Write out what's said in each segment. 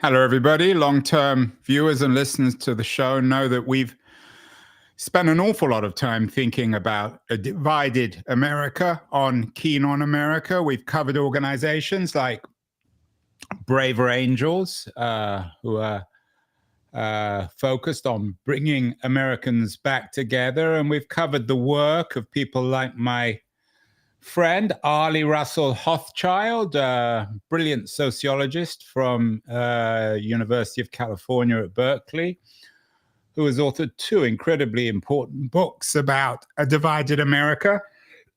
Hello, everybody. Long-term viewers and listeners to the show know that we've spent an awful lot of time thinking about a divided America on Keen on America. We've covered organizations like Braver Angels, who are focused on bringing Americans back together. And we've covered the work of people like my friend Arlie Russell Hochschild, a brilliant sociologist from University of California at Berkeley, who has authored two incredibly important books about a divided America.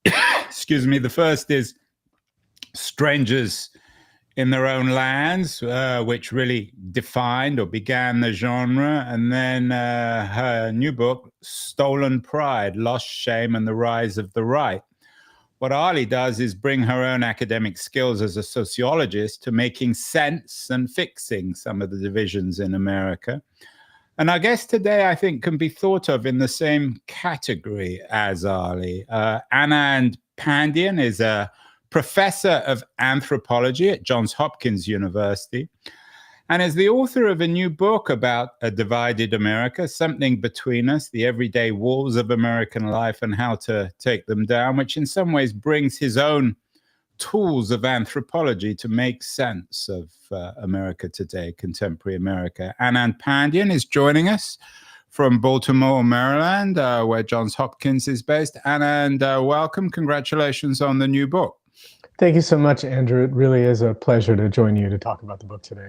Excuse me. The first is Strangers in Their Own Lands, which really defined or began the genre. And then her new book, Stolen Pride, Lost Shame and the Rise of the Right. What Arlie does is bring her own academic skills as a sociologist to making sense and fixing some of the divisions in America. And our guest today, I think, can be thought of in the same category as Arlie. Anand Pandian is a professor of anthropology at Johns Hopkins University and is the author of a new book about a divided America, Something Between Us, the Everyday Walls of American Life and How to Take Them Down, which in some ways brings his own tools of anthropology to make sense of America today, contemporary America. Anand Pandian is joining us from Baltimore, Maryland, where Johns Hopkins is based. Anand, welcome. Congratulations on the new book. Thank you so much, Andrew. It really is a pleasure to join you to talk about the book today.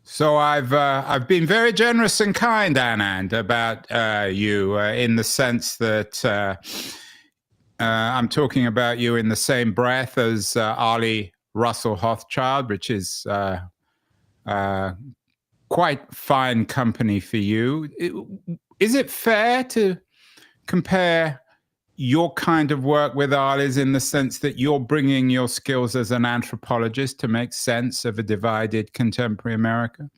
So I've been very generous and kind, Anand, about you in the sense that I'm talking about you in the same breath as Arlie Russell Hochschild, which is quite fine company for you. Is it fair to compare your kind of work with Arlie's in the sense that you're bringing your skills as an anthropologist to make sense of a divided contemporary America?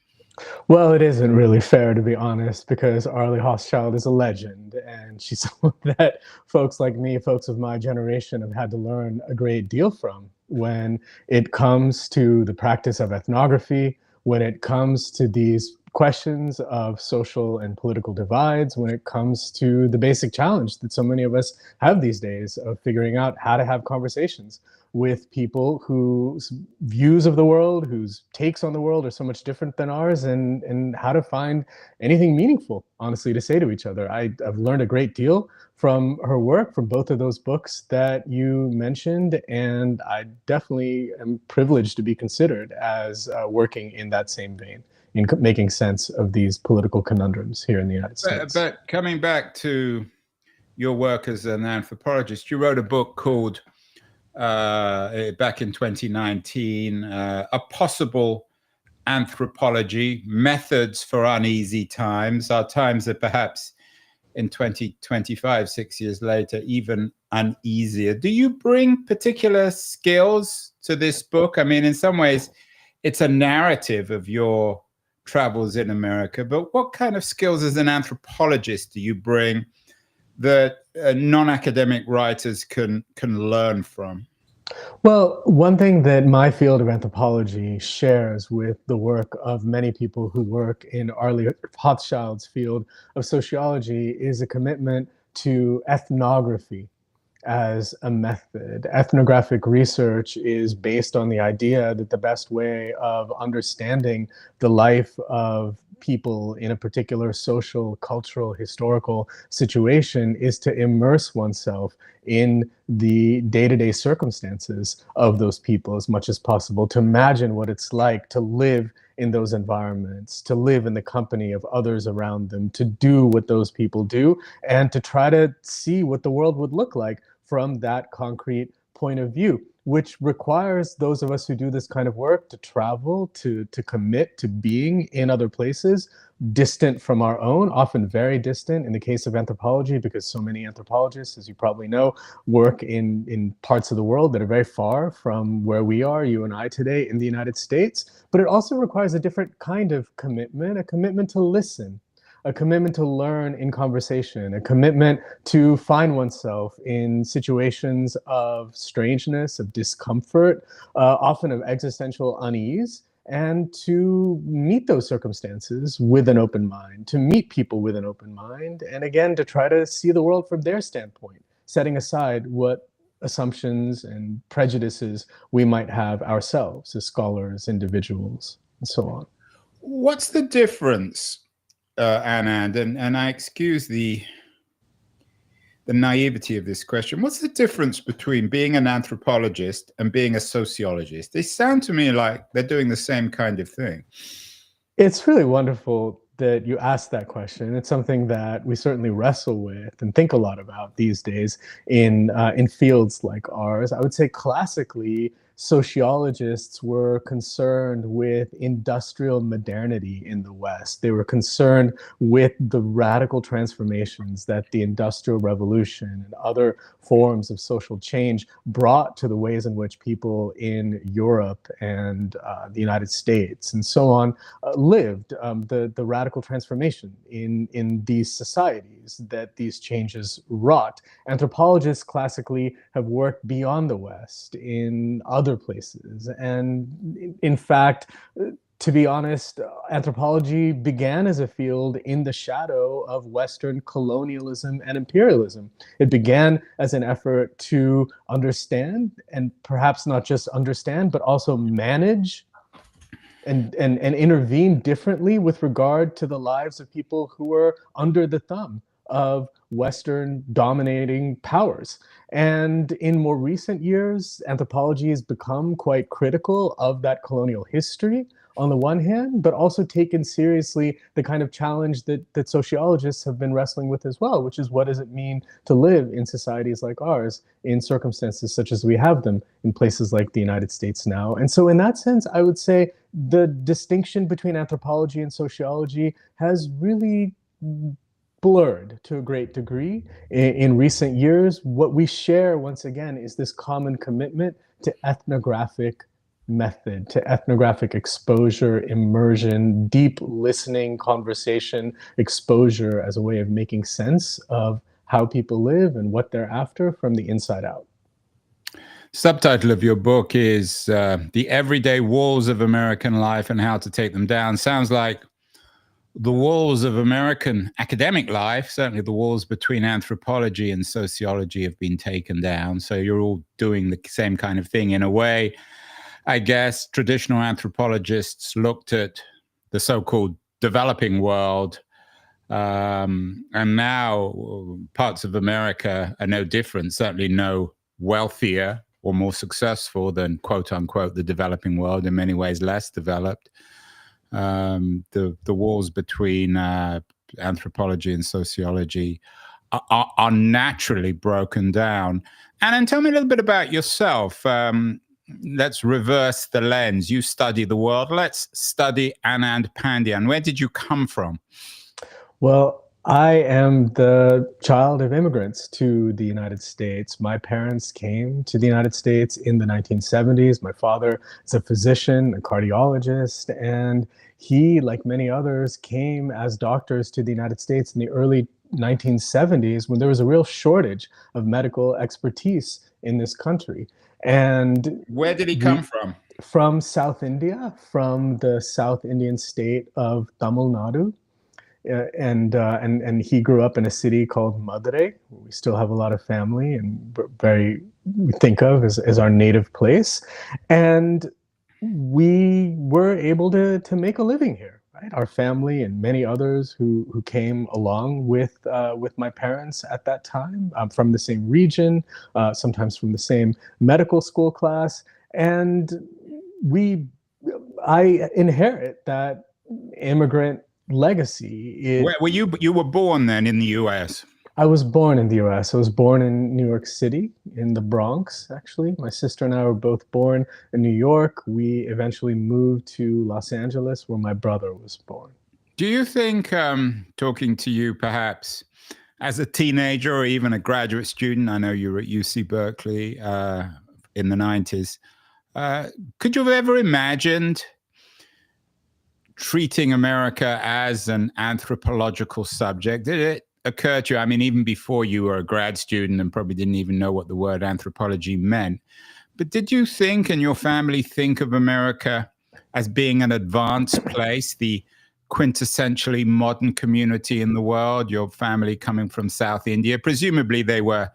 Well, it isn't really fair, to be honest, because Arlie Hochschild is a legend, and she's someone that folks like me, folks of my generation, have had to learn a great deal from when it comes to the practice of ethnography, when it comes to these questions of social and political divides, when it comes to the basic challenge that so many of us have these days of figuring out how to have conversations with people whose views of the world, whose takes on the world are so much different than ours, and how to find anything meaningful, honestly, to say to each other. I've learned a great deal from her work, from both of those books that you mentioned, and I definitely am privileged to be considered as working in that same vein, in making sense of these political conundrums here in the United States. But coming back to your work as an anthropologist, you wrote a book called, back in 2019, A Possible Anthropology, Methods for Uneasy Times. Our times are perhaps in 2025, 6 years later, even uneasier. Do you bring particular skills to this book? I mean, in some ways, it's a narrative of your travels in America, but what kind of skills as an anthropologist do you bring that non-academic writers can learn from? Well, one thing that my field of anthropology shares with the work of many people who work in Arlie Hochschild's field of sociology is a commitment to ethnography as a method. Ethnographic research is based on the idea that the best way of understanding the life of people in a particular social, cultural, historical situation is to immerse oneself in the day-to-day circumstances of those people as much as possible, to imagine what it's like to live in those environments, to live in the company of others around them, to do what those people do, and to try to see what the world would look like from that concrete point of view, which requires those of us who do this kind of work to travel, to commit to being in other places, distant from our own, often very distant in the case of anthropology, because so many anthropologists, as you probably know, work in parts of the world that are very far from where we are, you and I today in the United States. But it also requires a different kind of commitment, a commitment to listen, a commitment to learn in conversation, a commitment to find oneself in situations of strangeness, of discomfort, often of existential unease, and to meet those circumstances with an open mind, to meet people with an open mind, and again, to try to see the world from their standpoint, setting aside what assumptions and prejudices we might have ourselves as scholars, individuals, and so on. What's the difference, Anand? And I excuse the naivety of this question. What's the difference between being an anthropologist and being a sociologist? They sound to me like they're doing the same kind of thing. It's really wonderful that you asked that question. It's something that we certainly wrestle with and think a lot about these days in fields like ours. I would say classically, sociologists were concerned with industrial modernity in the West. They were concerned with the radical transformations that the Industrial Revolution and other forms of social change brought to the ways in which people in Europe and the United States and so on lived, the radical transformation in these societies that these changes wrought. Anthropologists classically have worked beyond the West in other places. And in fact, to be honest, anthropology began as a field in the shadow of Western colonialism and imperialism. It began as an effort to understand, and perhaps not just understand, but also manage and intervene differently with regard to the lives of people who were under the thumb of Western dominating powers. And in more recent years, anthropology has become quite critical of that colonial history on the one hand, but also taken seriously the kind of challenge that sociologists have been wrestling with as well, which is what does it mean to live in societies like ours in circumstances such as we have them in places like the United States now. And so in that sense, I would say the distinction between anthropology and sociology has really blurred to a great degree in recent years. What we share, once again, is this common commitment to ethnographic method, to ethnographic exposure, immersion, deep listening, conversation, exposure as a way of making sense of how people live and what they're after from the inside out. Subtitle of your book is The Everyday Walls of American Life and How to Take Them Down. Sounds like the walls of American academic life, certainly the walls between anthropology and sociology, have been taken down. So you're all doing the same kind of thing in a way. I guess traditional anthropologists looked at the so-called developing world, and now parts of America are no different, certainly no wealthier or more successful than, quote unquote, the developing world, in many ways less developed. The walls between anthropology and sociology are naturally broken down. And then tell me a little bit about yourself. Let's reverse the lens. You study the world. Let's study Anand Pandian. Where did you come from? Well, I am the child of immigrants to the United States. My parents came to the United States in the 1970s. My father is a physician, a cardiologist, and he, like many others, came as doctors to the United States in the early 1970s when there was a real shortage of medical expertise in this country. And where did he come from? From South India, from the South Indian state of Tamil Nadu. And he grew up in a city called Madurai. We still have a lot of family and we think of as our native place. And we were able to make a living here, right? Our family and many others who came along with my parents at that time, from the same region, sometimes from the same medical school class. And I inherit that immigrant legacy. Where were you? You were born then in the U.S.? I was born in the U.S. I was born in New York City, in the Bronx, actually. My sister and I were both born in New York. We eventually moved to Los Angeles, where my brother was born. Do you think, talking to you perhaps as a teenager or even a graduate student, I know you were at UC Berkeley in the 90s, could you have ever imagined treating America as an anthropological subject? Did it occur to you, I mean, even before you were a grad student and probably didn't even know what the word anthropology meant, but did you think and your family think of America as being an advanced place, the quintessentially modern community in the world, your family coming from South India. Presumably they were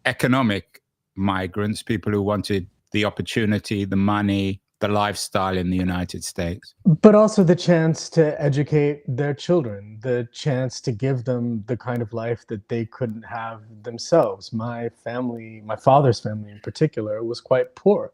economic migrants, people who wanted the opportunity, the money, the lifestyle in the United States. But also the chance to educate their children, the chance to give them the kind of life that they couldn't have themselves. My family, my father's family in particular, was quite poor.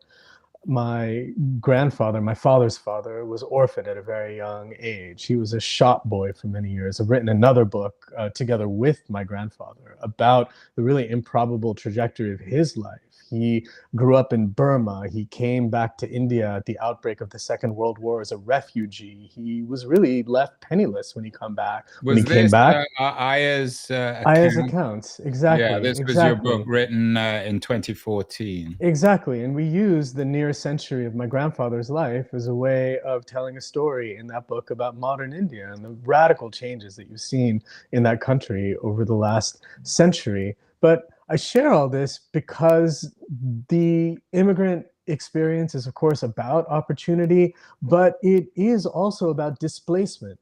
My grandfather, my father's father, was orphaned at a very young age. He was a shop boy for many years. I've written another book together with my grandfather about the really improbable trajectory of his life. He grew up in Burma. He came back to India at the outbreak of the Second World War as a refugee. He was really left penniless when he came back. Aya's Aya's account? accounts, exactly. Yeah, this was exactly. your book written in 2014. Exactly. And we use the near century of my grandfather's life as a way of telling a story in that book about modern India and the radical changes that you've seen in that country over the last century. But I share all this because the immigrant experience is, of course, about opportunity, but it is also about displacement.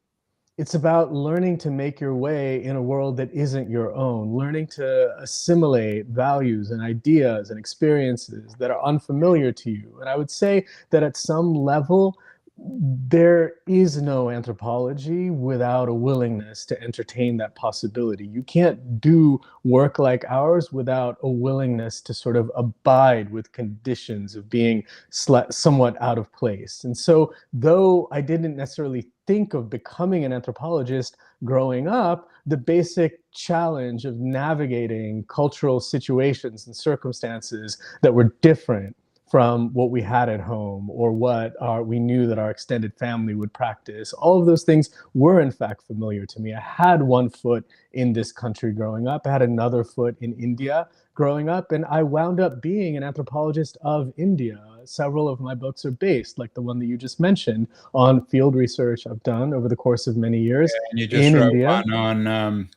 It's about learning to make your way in a world that isn't your own, learning to assimilate values and ideas and experiences that are unfamiliar to you. And I would say that at some level, there is no anthropology without a willingness to entertain that possibility. You can't do work like ours without a willingness to sort of abide with conditions of being somewhat out of place. And so, though I didn't necessarily think of becoming an anthropologist growing up, the basic challenge of navigating cultural situations and circumstances that were different from what we had at home or what we knew that our extended family would practice. All of those things were in fact familiar to me. I had one foot in this country growing up. I had another foot in India growing up, and I wound up being an anthropologist of India. Several of my books are based, like the one that you just mentioned, on field research I've done over the course of many years and you just in wrote India. One on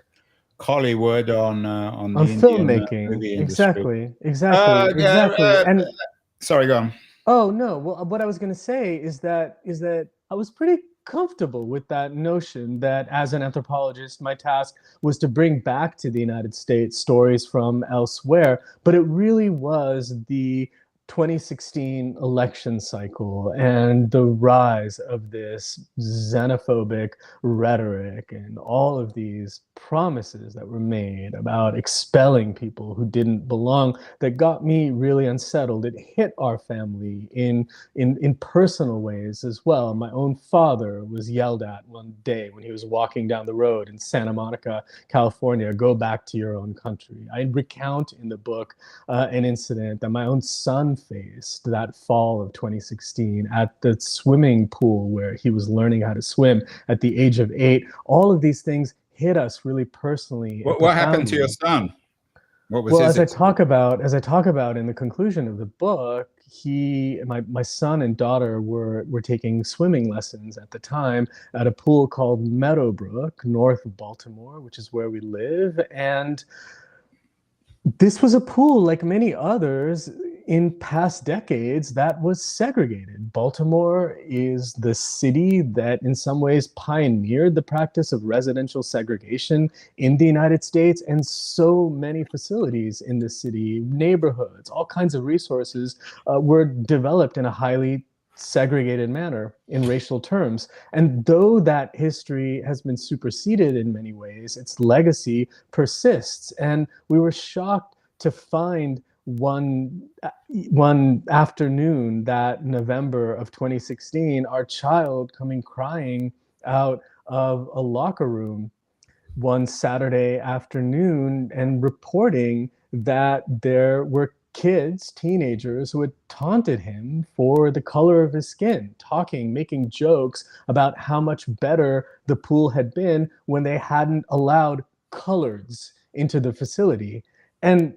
Collywood on the Indian filmmaking. movie industry. Exactly. And sorry, go on. Oh no! Well, what I was going to say is that I was pretty comfortable with that notion that as an anthropologist, my task was to bring back to the United States stories from elsewhere. But it really was the 2016 election cycle and the rise of this xenophobic rhetoric and all of these promises that were made about expelling people who didn't belong that got me really unsettled. It hit our family in personal ways as well. My own father was yelled at one day when he was walking down the road in Santa Monica, California, "Go back to your own country." I recount in the book an incident that my own son faced that fall of 2016 at the swimming pool where he was learning how to swim at the age of 8. All of these things hit us really personally. What happened to your son? What was as I talk about in the conclusion of the book, my son and daughter were taking swimming lessons at the time at a pool called Meadowbrook, north of Baltimore, which is where we live. And this was a pool, like many others in past decades, that was segregated. Baltimore is the city that in some ways pioneered the practice of residential segregation in the United States, and so many facilities in the city, neighborhoods, all kinds of resources were developed in a highly segregated manner in racial terms. And though that history has been superseded in many ways, its legacy persists. And we were shocked to find one afternoon, that November of 2016, our child coming crying out of a locker room one Saturday afternoon and reporting that there were kids, teenagers, who had taunted him for the color of his skin, making jokes about how much better the pool had been when they hadn't allowed coloreds into the facility. And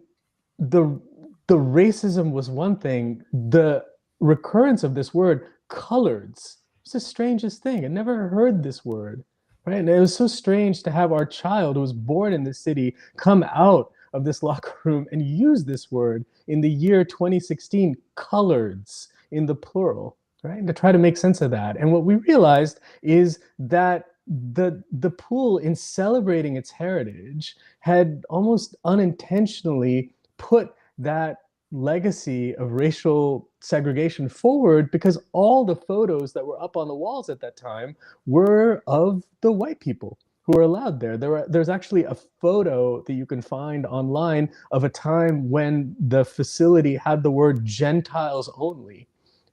the racism was one thing. The recurrence of this word coloreds was the strangest thing. I never heard this word, right? And it was so strange to have our child who was born in this city come out of this locker room and use this word in the year 2016, coloreds, in the plural. right? And to try to make sense of that. And what we realized is that the pool, in celebrating its heritage, had almost unintentionally put that legacy of racial segregation forward, because all the photos that were up on the walls at that time were of the white people who were allowed there. There's actually a photo that you can find online of a time when the facility had the word Gentiles only,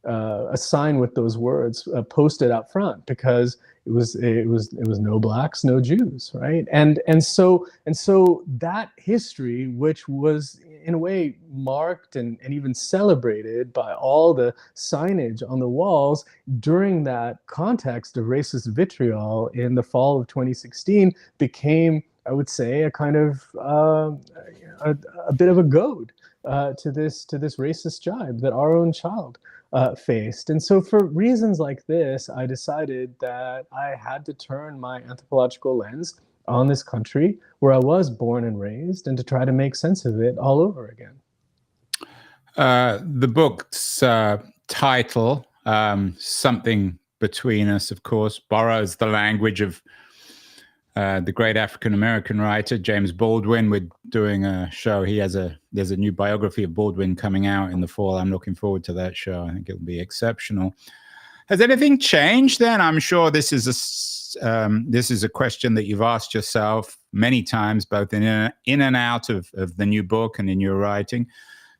a sign with those words posted out front, because it was no blacks, no Jews, right? And so that history, which was in a way marked and even celebrated by all the signage on the walls during that context of racist vitriol in the fall of 2016, became, I would say, a kind of a bit of a goad to this racist jibe that our own child faced. And so for reasons like this, I decided that I had to turn my anthropological lens on this country where I was born and raised, and to try to make sense of it all over again. The book's title, Something Between Us, of course, borrows the language of the great African-American writer James Baldwin. We're doing a show. There's a new biography of Baldwin coming out in the fall. I'm looking forward to that show. I think it'll be exceptional. Has anything changed then? I'm sure this is a question that you've asked yourself many times, both in and out of the new book and in your writing.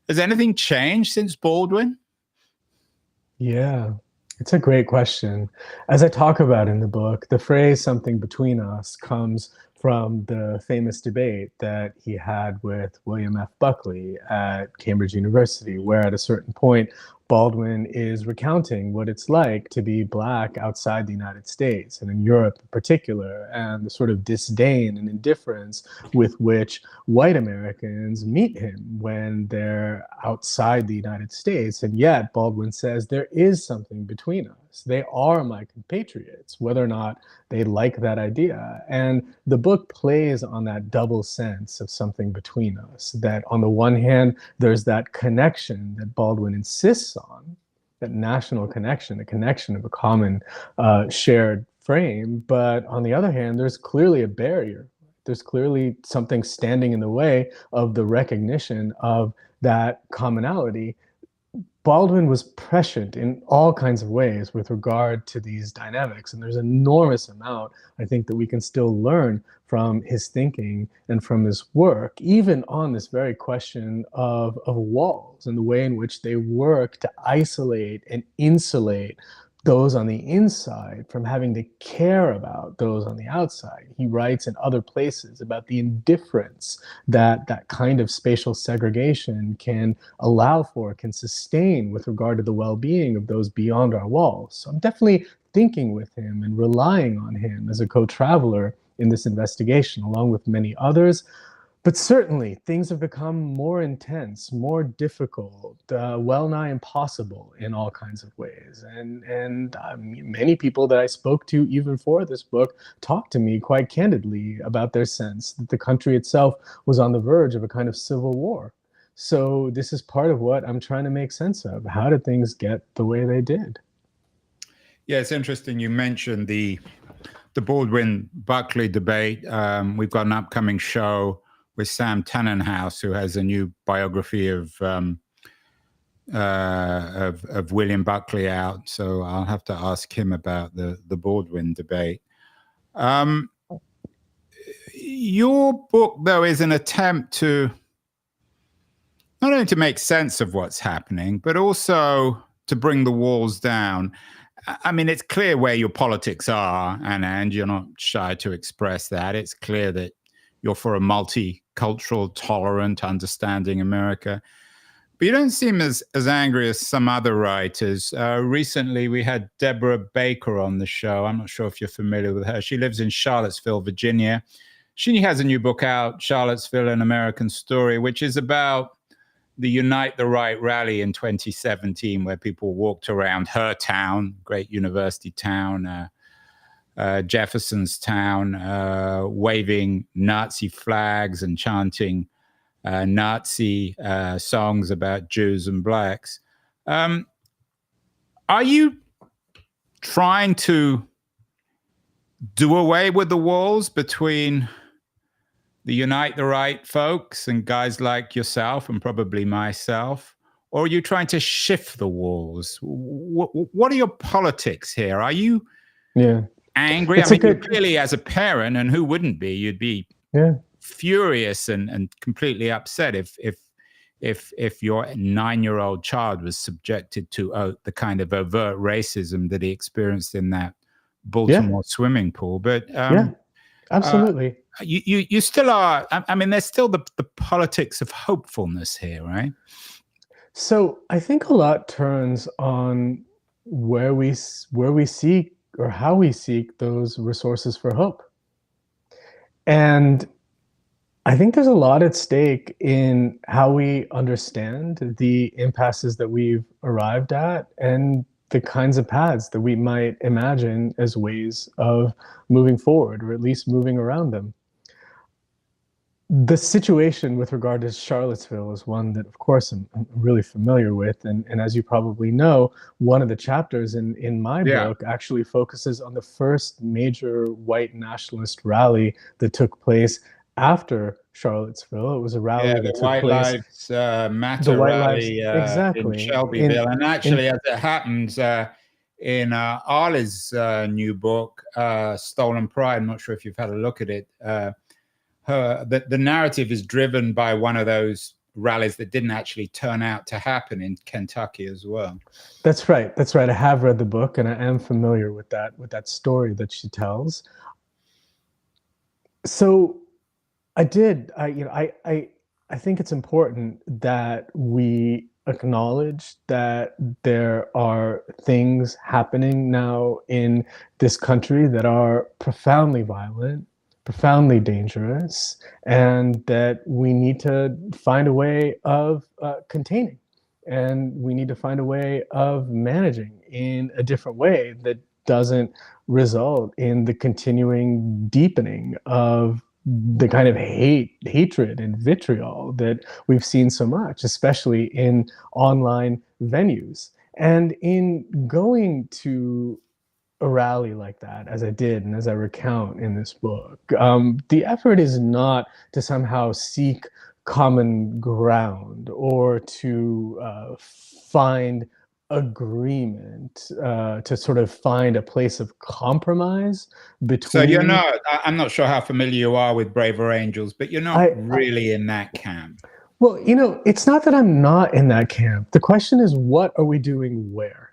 Has anything changed since Baldwin? Yeah, it's a great question. As I talk about in the book, the phrase "something between us" comes from the famous debate that he had with William F. Buckley at Cambridge University, where at a certain point, Baldwin is recounting what it's like to be Black outside the United States, and in Europe in particular, and the sort of disdain and indifference with which white Americans meet him when they're outside the United States. And yet, Baldwin says, there is something between us. They are my compatriots, whether or not they like that idea. And the book plays on that double sense of something between us, that on the one hand, there's that connection that Baldwin insists on, that national connection, the connection of a common shared frame. But on the other hand, there's clearly a barrier. There's clearly something standing in the way of the recognition of that commonality. Baldwin was prescient in all kinds of ways with regard to these dynamics. And there's an enormous amount, I think, that we can still learn from his thinking and from his work, even on this very question of walls and the way in which they work to isolate and insulate those on the inside from having to care about those on the outside. He writes in other places about the indifference that that kind of spatial segregation can allow for, can sustain with regard to the well-being of those beyond our walls. So I'm definitely thinking with him and relying on him as a co-traveler in this investigation, along with many others. But certainly, things have become more intense, more difficult, well nigh impossible in all kinds of ways. And many people that I spoke to, even for this book, talked to me quite candidly about their sense that the country itself was on the verge of a kind of civil war. So this is part of what I'm trying to make sense of. How did things get the way they did? Yeah, it's interesting. You mentioned the Baldwin-Buckley debate. We've got an upcoming show with Sam Tannenhouse, who has a new biography of William Buckley out. So I'll have to ask him about the Baldwin debate. Your book, though, is an attempt to not only to make sense of what's happening, but also to bring the walls down. I mean, it's clear where your politics are, and you're not shy to express that. It's clear that you're for a multicultural, tolerant, understanding America. But you don't seem as angry as some other writers. Recently, we had Deborah Baker on the show. I'm not sure if you're familiar with her. She lives in Charlottesville, Virginia. She has a new book out, Charlottesville, An American Story, which is about the Unite the Right rally in 2017, where people walked around her town, great university town, Jefferson's town, waving Nazi flags and chanting Nazi songs about Jews and blacks. Are you trying to do away with the walls between the Unite the Right folks and guys like yourself and probably myself? Or are you trying to shift the walls? What are your politics here? Are you angry? It's I mean, you clearly, as a parent, and who wouldn't be, you'd be furious and completely upset if your 9-year-old child was subjected to the kind of overt racism that he experienced in that Baltimore swimming pool. But absolutely. You still are. I mean, there's still the politics of hopefulness here, right? So I think a lot turns on where we seek or how we seek those resources for hope. And I think there's a lot at stake in how we understand the impasses that we've arrived at and the kinds of paths that we might imagine as ways of moving forward, or at least moving around them. The situation with regard to Charlottesville is one that, of course, I'm really familiar with. And as you probably know, one of the chapters in my book actually focuses on the first major white nationalist rally that took place after Charlottesville. It was a rally that took place. White Lives Matter rally in Shelbyville. And actually, as it happens, in Arle's new book, Stolen Pride, I'm not sure if you've had a look at it, the narrative is driven by one of those rallies that didn't actually turn out to happen in Kentucky as well. That's right. That's right. I have read the book and I am familiar with that story that she tells. So I think it's important that we acknowledge that there are things happening now in this country that are profoundly violent, profoundly dangerous, and that we need to find a way of containing, and we need to find a way of managing in a different way that doesn't result in the continuing deepening of the kind of hatred and vitriol that we've seen so much, especially in online venues. And in going to a rally like that, as I did and as I recount in this book, the effort is not to somehow seek common ground or to find agreement, to sort of find a place of compromise between. So you're not, I'm not sure how familiar you are with Braver Angels, but you're not really in that camp. Well, it's not that I'm not in that camp. The question is, what are we doing where?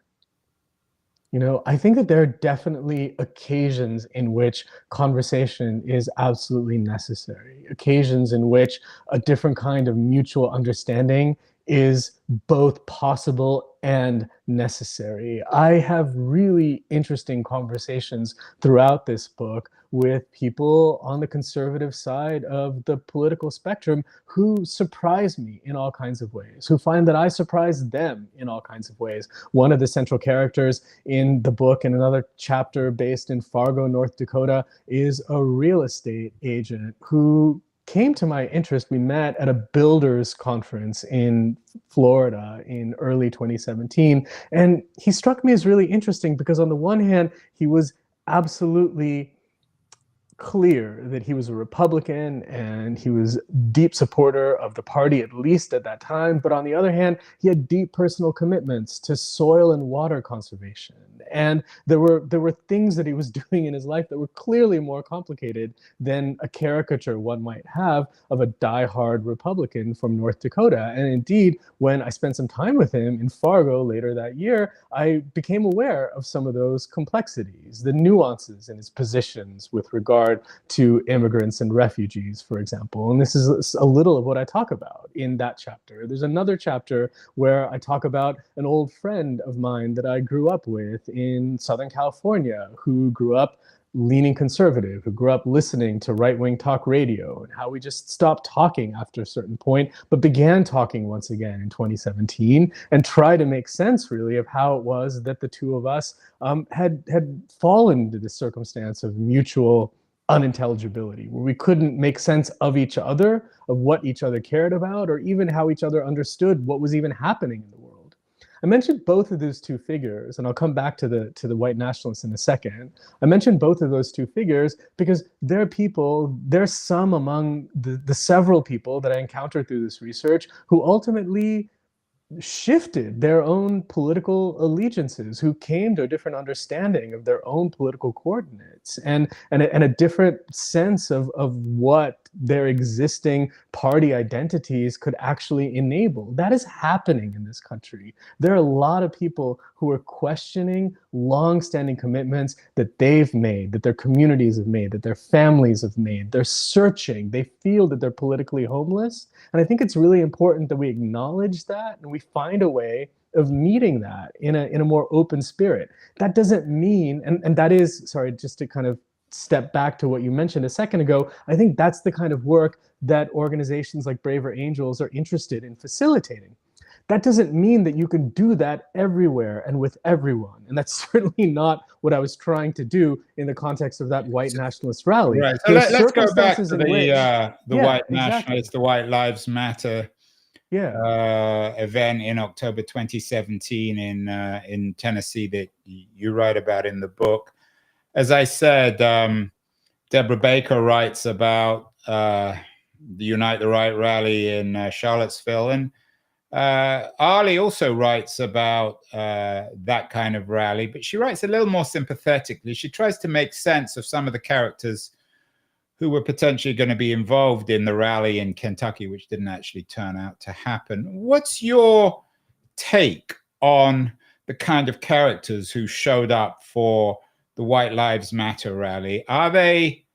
I think that there are definitely occasions in which conversation is absolutely necessary, occasions in which a different kind of mutual understanding is both possible and necessary. I have really interesting conversations throughout this book with people on the conservative side of the political spectrum who surprise me in all kinds of ways, who find that I surprise them in all kinds of ways. One of the central characters in the book, in another chapter based in Fargo, North Dakota, is a real estate agent who came to my interest. We met at a builders conference in Florida in early 2017. And he struck me as really interesting because on the one hand, he was absolutely clear that he was a Republican and he was a deep supporter of the party, at least at that time. But on the other hand, he had deep personal commitments to soil and water conservation. And there were things that he was doing in his life that were clearly more complicated than a caricature one might have of a diehard Republican from North Dakota. And indeed, when I spent some time with him in Fargo later that year, I became aware of some of those complexities, the nuances in his positions with regard to immigrants and refugees, for example. And this is a little of what I talk about in that chapter. There's another chapter where I talk about an old friend of mine that I grew up with in Southern California, who grew up leaning conservative, who grew up listening to right-wing talk radio, and how we just stopped talking after a certain point, but began talking once again in 2017 and try to make sense really of how it was that the two of us had fallen into this circumstance of mutual unintelligibility, where we couldn't make sense of each other, of what each other cared about, or even how each other understood what was even happening in the world. I mentioned both of those two figures, and I'll come back to the white nationalists in a second. I mentioned both of those two figures because there are people, there's some among the several people that I encountered through this research who ultimately shifted their own political allegiances, who came to a different understanding of their own political coordinates and a different sense of what their existing party identities could actually enable. That is happening in this country. There are a lot of people who are questioning long-standing commitments that they've made, that their communities have made, that their families have made. They're searching. They feel that they're politically homeless. And I think it's really important that we acknowledge that and we find a way of meeting that in a more open spirit. That doesn't mean, and that is, sorry, just to kind of step back to what you mentioned a second ago, I think that's the kind of work that organizations like Braver Angels are interested in facilitating. That doesn't mean that you can do that everywhere and with everyone. And that's certainly not what I was trying to do in the context of that white nationalist rally. Right. So let's go back to the yeah, white exactly. nationalists, the White Lives Matter event in October 2017 in Tennessee that you write about in the book. As I said, Deborah Baker writes about the Unite the Right rally in Charlottesville, and Ali also writes about that kind of rally, but she writes a little more sympathetically. She tries to make sense of some of the characters who were potentially going to be involved in the rally in Kentucky, which didn't actually turn out to happen. What's your take on the kind of characters who showed up for the White Lives Matter rally? Are they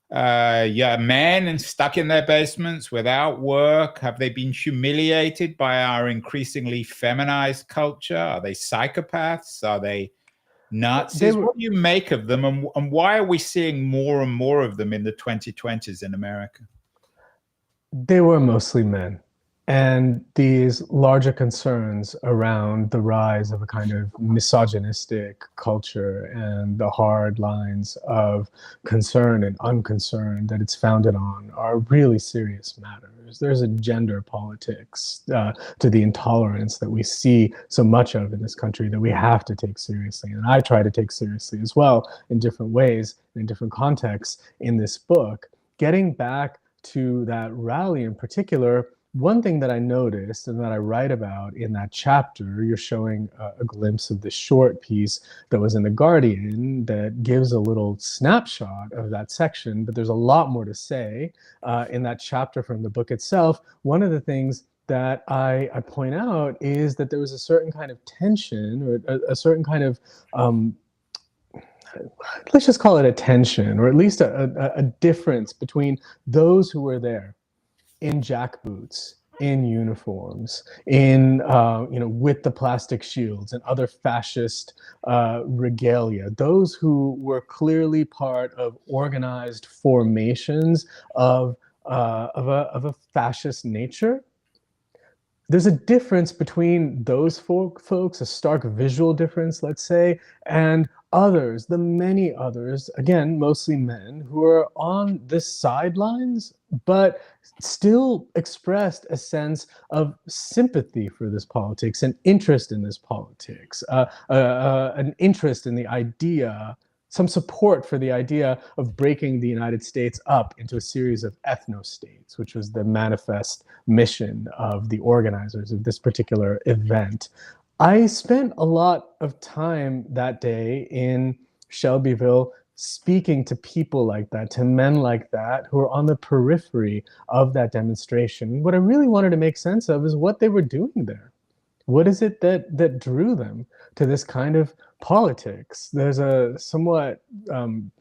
men and stuck in their basements without work? Have they been humiliated by our increasingly feminized culture? Are they psychopaths? Are they Nazis? What do you make of them, and why are we seeing more and more of them in the 2020s in America? They were mostly men. And these larger concerns around the rise of a kind of misogynistic culture and the hard lines of concern and unconcern that it's founded on are really serious matters. There's a gender politics to the intolerance that we see so much of in this country that we have to take seriously. And I try to take seriously as well in different ways, in different contexts in this book. Getting back to that rally in particular, one thing that I noticed and that I write about in that chapter, you're showing a glimpse of the short piece that was in The Guardian that gives a little snapshot of that section, but there's a lot more to say in that chapter from the book itself. One of the things that I point out is that there was a certain kind of tension or a certain kind of let's just call it a tension, or at least a difference between those who were there in jackboots, in uniforms, in with the plastic shields and other fascist regalia. Those who were clearly part of organized formations of a fascist nature. There's a difference between those folks, a stark visual difference, let's say, and others, the many others, again, mostly men, who are on the sidelines, but still expressed a sense of sympathy for this politics, an interest in this politics, an interest in the idea, some support for the idea of breaking the United States up into a series of ethno-states, which was the manifest mission of the organizers of this particular event. I spent a lot of time that day in Shelbyville speaking to people like that, to men like that, who are on the periphery of that demonstration. What I really wanted to make sense of is what they were doing there. What is it that drew them to this kind of politics? There's a somewhat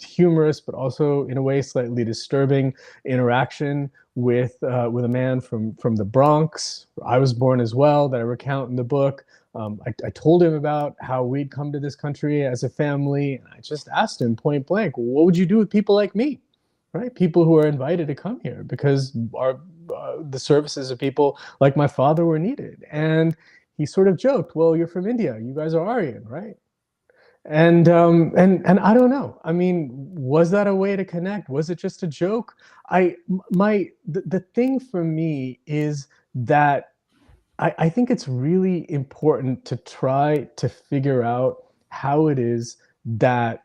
humorous, but also in a way slightly disturbing interaction with a man from the Bronx. I was born as well, that I recount in the book. I told him about how we'd come to this country as a family, and I just asked him point blank, what would you do with people like me, right? People who are invited to come here because the services of people like my father were needed. And he sort of joked, well, you're from India, you guys are Aryan, right? And I don't know. I mean, was that a way to connect? Was it just a joke? The thing for me is that I think it's really important to try to figure out how it is that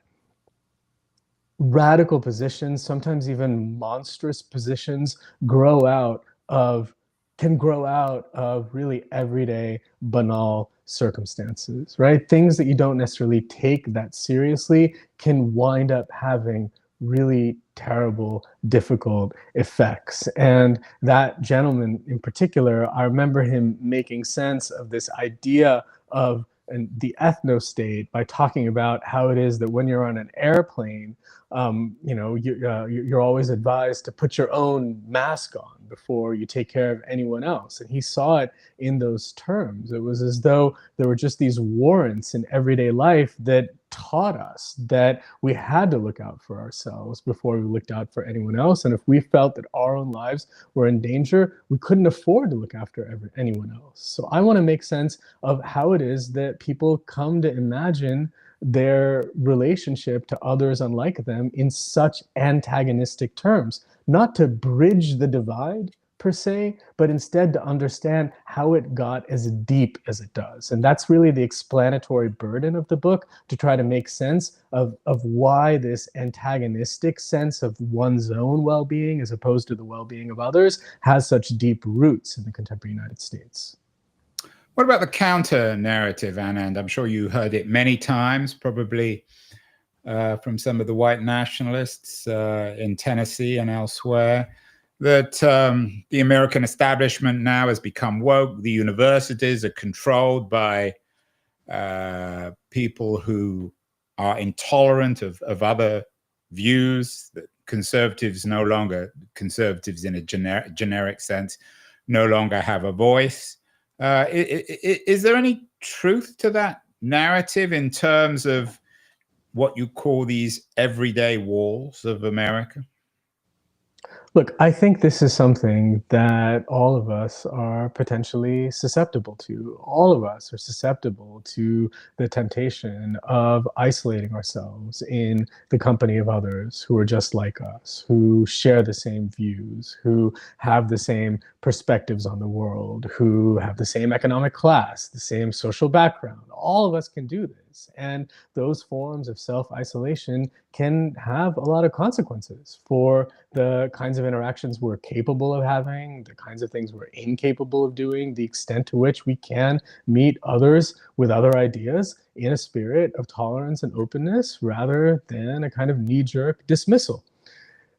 radical positions, sometimes even monstrous positions, grow out of can grow out of really everyday banal circumstances, right? Things that you don't necessarily take that seriously can wind up having really terrible, difficult effects. And that gentleman in particular, I remember him making sense of this idea of the ethno state by talking about how it is that when you're on an airplane, you're always advised to put your own mask on before you take care of anyone else. And he saw it in those terms. It was as though there were just these warrants in everyday life that taught us that we had to look out for ourselves before we looked out for anyone else. And if we felt that our own lives were in danger, we couldn't afford to look after anyone else. So I want to make sense of how it is that people come to imagine their relationship to others unlike them in such antagonistic terms, not to bridge the divide per se, but instead to understand how it got as deep as it does. And that's really the explanatory burden of the book, to try to make sense of why this antagonistic sense of one's own well-being as opposed to the well-being of others has such deep roots in the contemporary United States. What about the counter narrative, Anand? I'm sure you heard it many times, probably from some of the white nationalists in Tennessee and elsewhere, that the American establishment now has become woke. The universities are controlled by people who are intolerant of other views, that conservatives no longer, conservatives in a generic sense, no longer have a voice. Is there any truth to that narrative in terms of what you call these everyday walls of America? Look, I think this is something that all of us are potentially susceptible to. All of us are susceptible to the temptation of isolating ourselves in the company of others who are just like us, who share the same views, who have the same perspectives on the world, who have the same economic class, the same social background. All of us can do this. And those forms of self-isolation can have a lot of consequences for the kinds of interactions we're capable of having, the kinds of things we're incapable of doing, the extent to which we can meet others with other ideas in a spirit of tolerance and openness rather than a kind of knee-jerk dismissal.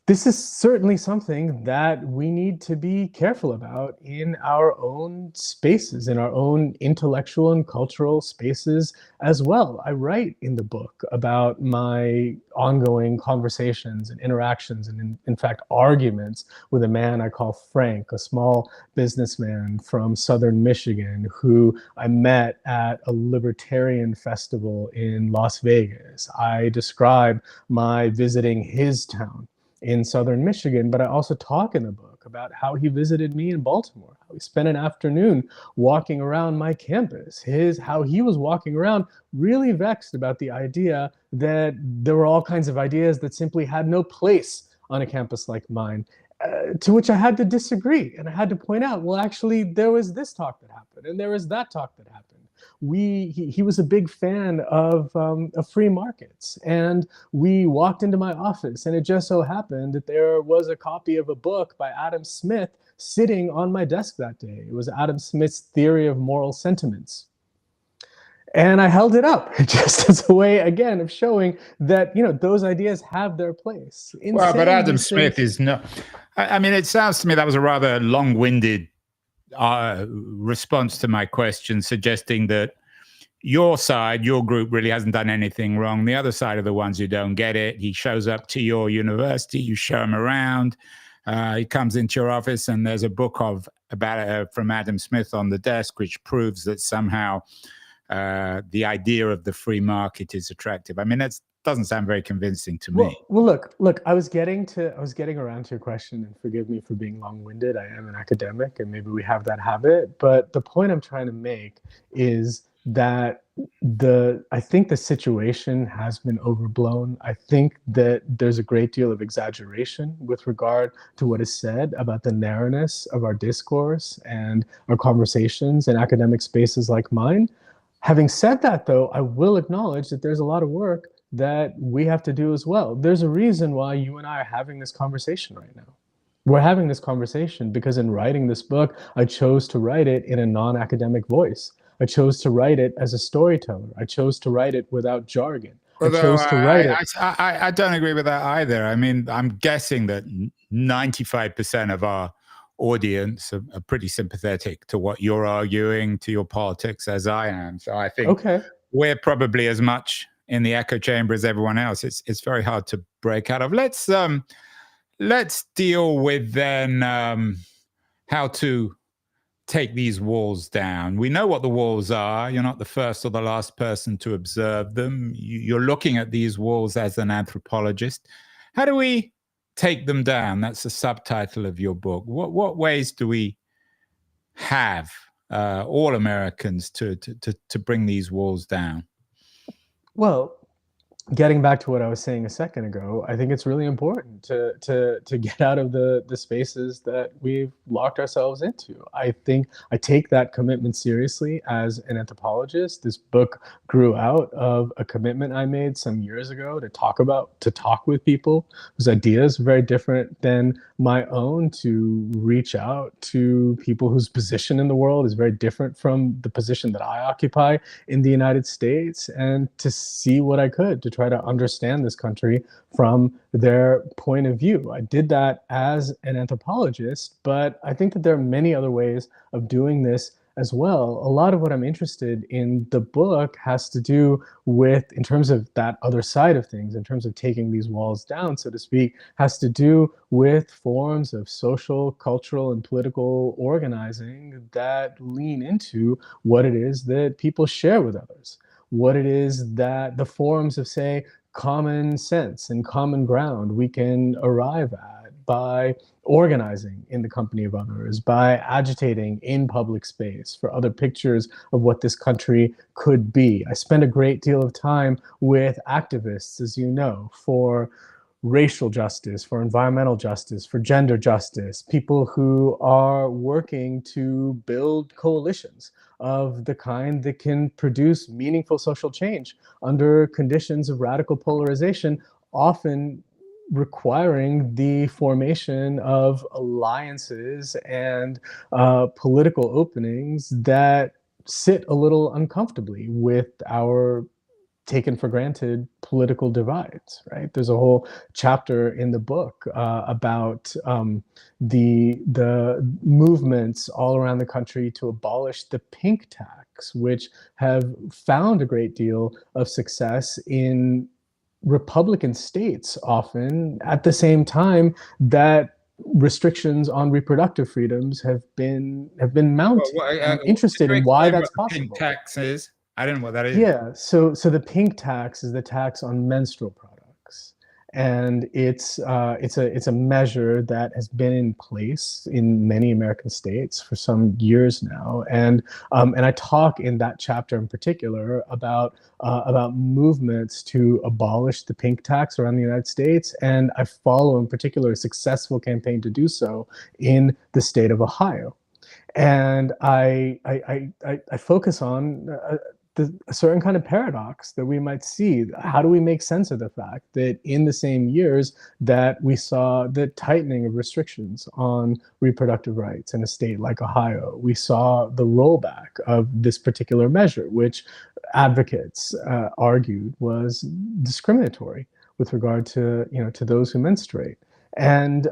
This is certainly something that we need to be careful about in our own spaces, in our own intellectual and cultural spaces as well. I write in the book about my ongoing conversations and interactions and, in fact, arguments with a man I call Frank, a small businessman from southern Michigan who I met at a libertarian festival in Las Vegas. I describe my visiting his town in southern Michigan, but I also talk in the book about how he visited me in Baltimore, how he spent an afternoon walking around my campus, how he was walking around really vexed about the idea that there were all kinds of ideas that simply had no place on a campus like mine. To which I had to disagree, and I had to point out, well, actually, there was this talk that happened, and there was that talk that happened. He was a big fan of free markets, and we walked into my office, and it just so happened that there was a copy of a book by Adam Smith sitting on my desk that day. It was Adam Smith's Theory of Moral Sentiments. And I held it up just as a way, again, of showing that, those ideas have their place. Well, but Adam Smith is not, I mean, it sounds to me that was a rather long-winded response to my question, suggesting that your side, your group really hasn't done anything wrong. The other side are the ones who don't get it. He shows up to your university, you show him around, he comes into your office, and there's a book from Adam Smith on the desk, which proves that somehow the idea of the free market is attractive. I mean, that doesn't sound very convincing to me. Well, look. I was getting around to your question, and forgive me for being long-winded. I am an academic, and maybe we have that habit. But the point I'm trying to make is that I think the situation has been overblown. I think that there's a great deal of exaggeration with regard to what is said about the narrowness of our discourse and our conversations in academic spaces like mine. Having said that, though, I will acknowledge that there's a lot of work that we have to do as well. There's a reason why you and I are having this conversation right now. We're having this conversation because in writing this book, I chose to write it in a non-academic voice. I chose to write it as a storyteller. I chose to write it without jargon. Although I chose to write it. I don't agree with that either. I mean, I'm guessing that 95% of our audience are pretty sympathetic to what you're arguing, to your politics, as I am. So I think we're probably as much in the echo chamber as everyone else. It's very hard to break out of. Let's deal with then how to take these walls down. We know what the walls are. You're not the first or the last person to observe them. You're looking at these walls as an anthropologist. How do we take them down? That's the subtitle of your book. What ways do we have, all Americans, to bring these walls down? Well, getting back to what I was saying a second ago, I think it's really important to get out of the spaces that we've locked ourselves into. I think I take that commitment seriously as an anthropologist. This book grew out of a commitment I made some years ago to talk with people whose ideas are very different than my own, to reach out to people whose position in the world is very different from the position that I occupy in the United States, and to see what I could to try to understand this country from their point of view. I did that as an anthropologist, but I think that there are many other ways of doing this as well. A lot of what I'm interested in the book has to do with, in terms of that other side of things, in terms of taking these walls down, so to speak, has to do with forms of social, cultural, and political organizing that lean into what it is that people share with others, what it is that the forms of, say, common sense and common ground we can arrive at by organizing in the company of others, by agitating in public space for other pictures of what this country could be. I spend a great deal of time with activists, as you know, for racial justice, for environmental justice, for gender justice, people who are working to build coalitions of the kind that can produce meaningful social change under conditions of radical polarization, often requiring the formation of alliances and political openings that sit a little uncomfortably with our taken for granted political divides, right? There's a whole chapter in the book about the movements all around the country to abolish the pink tax, which have found a great deal of success in Republican states, often at the same time that restrictions on reproductive freedoms have been mounted. I'm interested in why that's possible. Pink tax is? I don't know what that is. Yeah, so the pink tax is the tax on menstrual products, and it's a measure that has been in place in many American states for some years now, and I talk in that chapter in particular about movements to abolish the pink tax around the United States, and I follow in particular a successful campaign to do so in the state of Ohio, and I focus on a certain kind of paradox that we might see. How do we make sense of the fact that in the same years that we saw the tightening of restrictions on reproductive rights in a state like Ohio, we saw the rollback of this particular measure, which advocates argued was discriminatory with regard to, to those who menstruate. And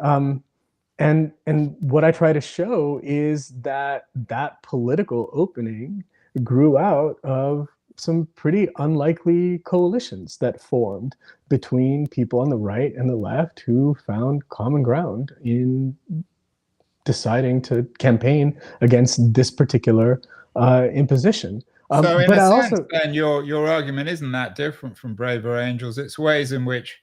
what I try to show is that political opening grew out of some pretty unlikely coalitions that formed between people on the right and the left who found common ground in deciding to campaign against this particular imposition. So in a sense, then your argument isn't that different from Braver Angels. It's ways in which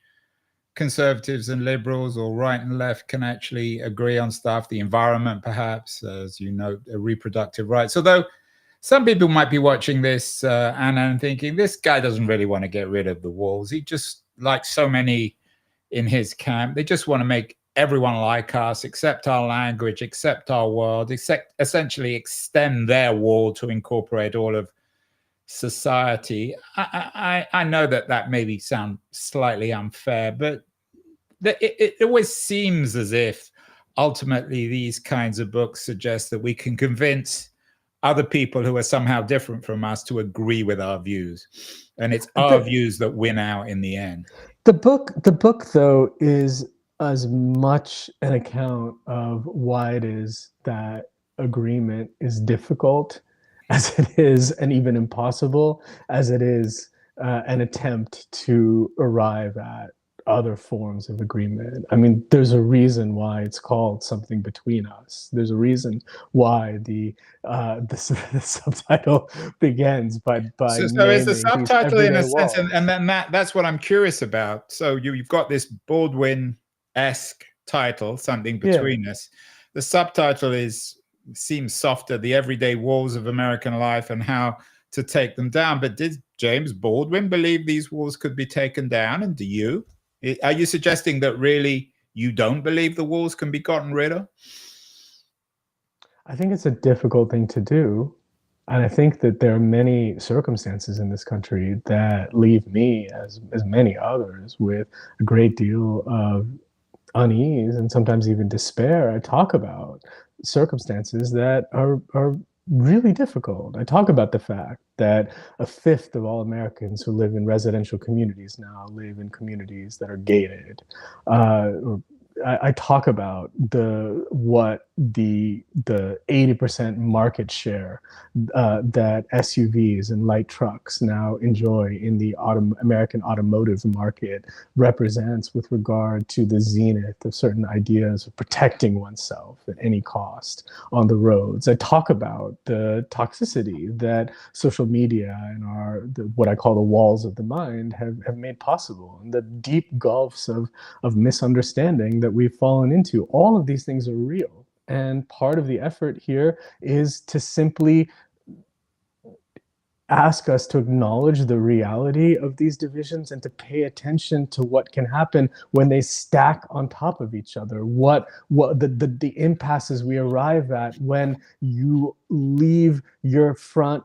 conservatives and liberals, or right and left, can actually agree on stuff, the environment perhaps, as you know, reproductive rights. Although Some people might be watching this, Anna, and thinking, this guy doesn't really want to get rid of the walls. He just, like so many in his camp, they just want to make everyone like us, accept our language, accept our world, essentially extend their wall to incorporate all of society. I know that maybe sound slightly unfair, but it always seems as if ultimately these kinds of books suggest that we can convince other people who are somehow different from us to agree with our views, and it's our views that win out in the end. The book though is as much an account of why it is that agreement is difficult as it is, and even impossible as it is, an attempt to arrive at other forms of agreement. I mean, there's a reason why it's called Something Between Us. There's a reason why the subtitle begins by so is the naming subtitle in a sense, walls. and then that's what I'm curious about. So you've got this Baldwin-esque title, Something Between Us. The subtitle seems softer, The Everyday Walls of American Life and How to Take Them Down. But did James Baldwin believe these walls could be taken down? And do you? Are you suggesting that really you don't believe the walls can be gotten rid of? I think it's a difficult thing to do. And I think that there are many circumstances in this country that leave me, as many others, with a great deal of unease and sometimes even despair. I talk about circumstances that are really difficult. I talk about the fact that a fifth of all Americans who live in residential communities now live in communities that are gated. I talk about what the 80% market share that SUVs and light trucks now enjoy in the American automotive market represents with regard to the zenith of certain ideas of protecting oneself at any cost on the roads. I talk about the toxicity that social media and what I call the walls of the mind have made possible, and the deep gulfs of misunderstanding that we've fallen into. All of these things are real. And part of the effort here is to simply ask us to acknowledge the reality of these divisions and to pay attention to what can happen when they stack on top of each other. What the impasses we arrive at when you leave when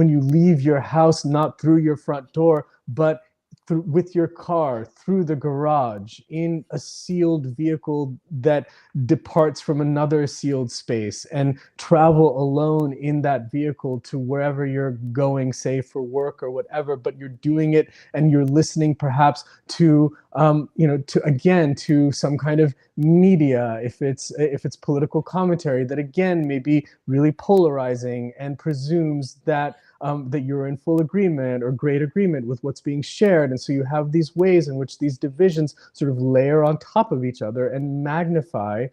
you leave your house, not through your front door, but with your car, through the garage, in a sealed vehicle that departs from another sealed space, and travel alone in that vehicle to wherever you're going, say for work or whatever, but you're doing it and you're listening perhaps to some kind of media, if it's political commentary that again may be really polarizing and presumes that you're in full agreement or great agreement with what's being shared. And so you have these ways in which these divisions sort of layer on top of each other and magnify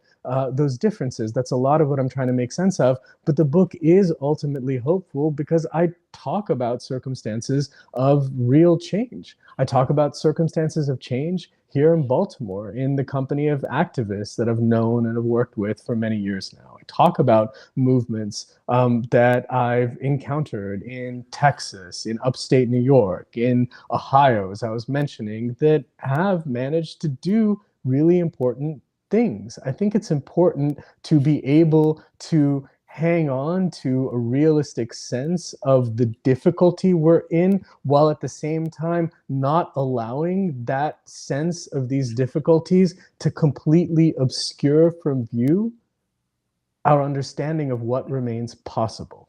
those differences. That's a lot of what I'm trying to make sense of. But the book is ultimately hopeful because I talk about circumstances of real change. I talk about circumstances of change here in Baltimore in the company of activists that I've known and have worked with for many years now. I talk about movements that I've encountered in Texas, in upstate New York, in Ohio, as I was mentioning, that have managed to do really important things. I think it's important to be able to hang on to a realistic sense of the difficulty we're in, while at the same time not allowing that sense of these difficulties to completely obscure from view our understanding of what remains possible.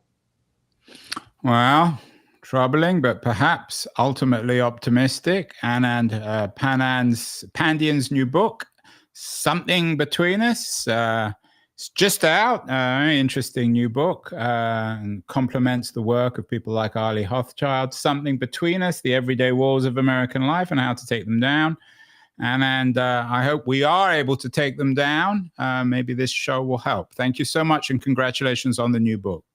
Well, troubling, but perhaps ultimately optimistic. Anand Pandian's new book, Something Between Us. It's just out. Interesting new book, and complements the work of people like Arlie Hochschild. Something Between Us: The Everyday Walls of American Life and How to Take Them Down. And I hope we are able to take them down. Maybe this show will help. Thank you so much, and congratulations on the new book.